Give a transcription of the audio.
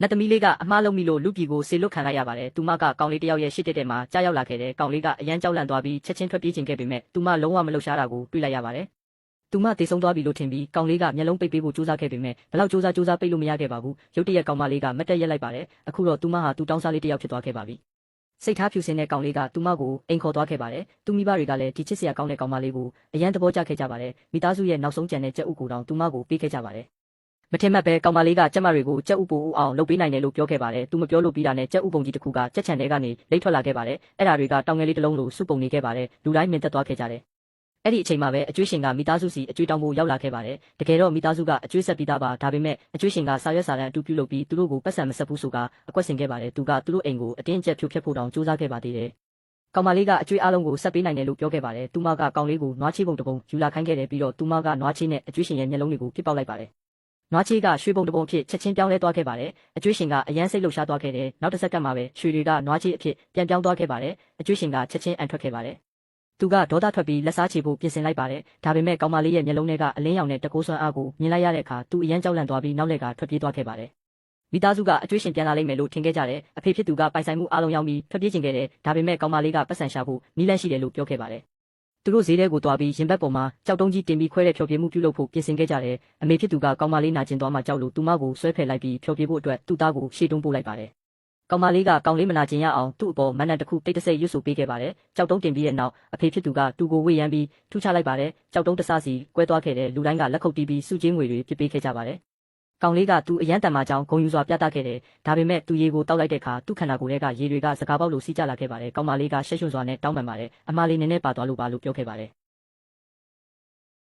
နတ်သမီးလေးကအမှားလုံးမိလို့လူပြည်ကိုဆေလွတ်ခံလိုက်ရပါတယ်သူမကကောင်လေးတယောက်ရဲ့ရှစ်တက်မှာကြားရောက်လာခဲ့တယ်ကောင်လေးကအရန်ကြောက်လန့်သွားပြီးချက်ချင်းထွက်ပြေးခြင်းခဲ့ပေမဲ့သူမလုံးဝမလှုပ်ရှားတာကိုတွေ့လိုက်ရပါတယ်သူမတေဆုံးသွားပြီလို့ထင်ပြီးကောင်လေးကမျက်လုံးပိတ်ပေးဖို့ကြိုးစားခဲ့ပေမဲ့ဘလောက်ကြိုးစားပိတ်လို့မရခဲ့ပါဘူးရုတ်တရက်ကောင်မလေးကမတ်တက်ရက်လိုက်ပါတယ်အခုတော့သူမဟာသူတောင်းစားလေးတယောက်ဖြစ်သွားခဲ့ပါပြီစိတ်ထားဖြူစင်တဲ့ကောင်လေးကသူမကိုအိမ်ခေါ်သွားခဲ့ပါတယ်သူမိဘတွေကလည်းဒီချစ်စရာကောင်းတဲ့ကောင်မလေးကိုအရန်သဘောကျခဲ့ကြပါတယ်မိသားစုရဲ့နောက်ဆုံးကြံတဲ့ကြက်ဥကိုတောင်သူမကိုပေးခဲ့ကြပါတယ်မထင်မှတ်ပဲကောင်မလေးကကြက်မတွေကိုကြက်ဥပိုဦးအောင်လုပ်ပေးနိုင်တယ်လို့ပြောခဲ့ပါတယ်သူမပြောလို့ပြီးတာနဲ့ကြက်ဥပုံကြီးတစ်ခုကကြက်ချန်ထဲကနေလိမ့်ထွက်လာခဲ့ပါတယ်အဲ့ဒါတွေကတောင်ငယ်လေးတစ်လုံးလိုစုပုံနေခဲ့ပါတယ်လူတိုင်းမြင်သက်သွားခဲ့ကြတယ်အဲ့ဒီအချိန်မှာပဲအကျွေးရှင်ကမိသားစုစီအကျွေးတောင်းဖို့ရောက်လာခဲ့ပါတယ်တကယ်တော့မိသားစုကအကျွေးဆက်ပြီးသားပါဒါပေမဲ့အကျွေးရှင်ကစာရွက်စာတမ်းအတူပြုလုပ်ပြီးသူတို့ကိုပတ်စံမဆက်ဘူးဆိုကအကွက်ဆင်ခဲ့ပါတယ်သူကသူတို့အိမ်ကိုအတင်းအကျပ်ဖြိုဖျက်ဖို့တောင်ကြိုးစားခဲ့ပါသေးတယ်ကောင်မလေးကအကျွေးအားလုံးကိုဆက်ပေးနိုင်တယ်လို့ပြောခဲ့ပါတယ်သူမကကောင်လေးကိုနွားချေးပုံတစ်ပုံယူလာခိုင်းခဲ့တယ်ပြီးတော့သူမကနွားချေးနဲ့အကျွေးရှင်ရဲ့မျက်လုံးတွေကိုပြစ်ပေါက်လိုက်ပါတယ်နွားချေးကရွှေပုံတစ်ပုံအဖြစ်ချက်ချင်းပြောင်းလဲသွားခဲ့ပါတယ်အကျွေးရှင်ကအရန်စိတ်လှုပ်ရှားသွားခဲ့တယ်နောက်တစ်စက္ကန့်မှာပဲရွှေတွေကနွားချေးအဖြစ်ပြန်ပြောင်းသွားခဲ့ပါတယ်အကျွေးရှင်ကချက်ချင်းအံထွက်ခဲ့ပါတယ်သူကဒေါသထွက်ပြီးလက်စားချေဖို့ပြင်ဆင်လိုက်ပါတယ်ဒါပေမဲ့ကောင်မလေးရဲ့မျက်လုံးထဲကအလင်းရောင်နဲ့တကိုးဆွမ်းအားကိုမြင်လိုက်ရတဲ့အခါသူအရန်ကြောက်လန့်သွားပြီးနောက်လက်ကထွက်ပြေးသွားခဲ့ပါတယ်မိသားစုကအကျွေးရှင်ပြန်လာလိမ့်မယ်လို့ထင်ခဲ့ကြတယ်အဖေဖြစ်သူကပိုင်ဆိုင်မှုအားလုံးရောက်ပြီးထွက်ပြေးခြင်းခဲ့တယ်ဒါပေမဲ့ကောင်မလေးကပတ်စံရှာဖို့နီးလန့်ရှိတယ်လို့ပြောခဲ့ပါတယ်သူတို့ဈေးထဲကိုသွားပြီးရင်ဘတ်ပေါ်မှာကြောက်တုံးကြီးတင်ပြီးခွဲတဲ့ဖျော်ဖြေမှုပြုလုပ်ဖို့ပြင်ဆင်ခဲ့ကြတယ်အမေဖြစ်သူကကောင်မလေးနာကျင်သွားမှကြောက်လို့သူမကိုဆွဲဖယ်လိုက်ပြီးဖျော်ဖြေဖို့အတွက်သူ့သားကိုရှေ့တွန်းပို့လိုက်ပါတယ်ကောင်မလေးကကောင်လေးမနာကျင်ရအောင်သူ့အပေါ်မန္တန်တစ်ခုတိတ်တဆိတ်ရွတ်ဆိုပေးခဲ့ပါတယ်ကြောက်တုံးတင်ပြီးတဲ့နောက်အဖေဖြစ်သူကသူ့ကိုဝေ့ရမ်းပြီးထူချလိုက်ပါတယ်ကြောက်တုံးတဆစီကွဲသွားခဲ့တဲ့လူတိုင်းကလက်ခုပ်တီးပြီးစုချင်းငွေတွေပြစ်ပေးခဲ့ကြပါတယ်ကောင်လေးကသူအရန်တန်မာကြောင်ဂုံယူစွာပြသခဲ့တယ်ဒါပေမဲ့သူရေကိုတောက်လိုက်တဲ့အခါသူ့ခန္ဓာကိုယ်ထဲကရေတွေကစကားပေါက်လို့စီးကျလာခဲ့ပါတယ်ကောင်မလေးကရှက်ရွံ့စွာနဲ့တောင်းပန်ပါတယ်အမလေးနည်းနည်းပါသွားလို့ပါလို့ပြောခဲ့ပါတယ်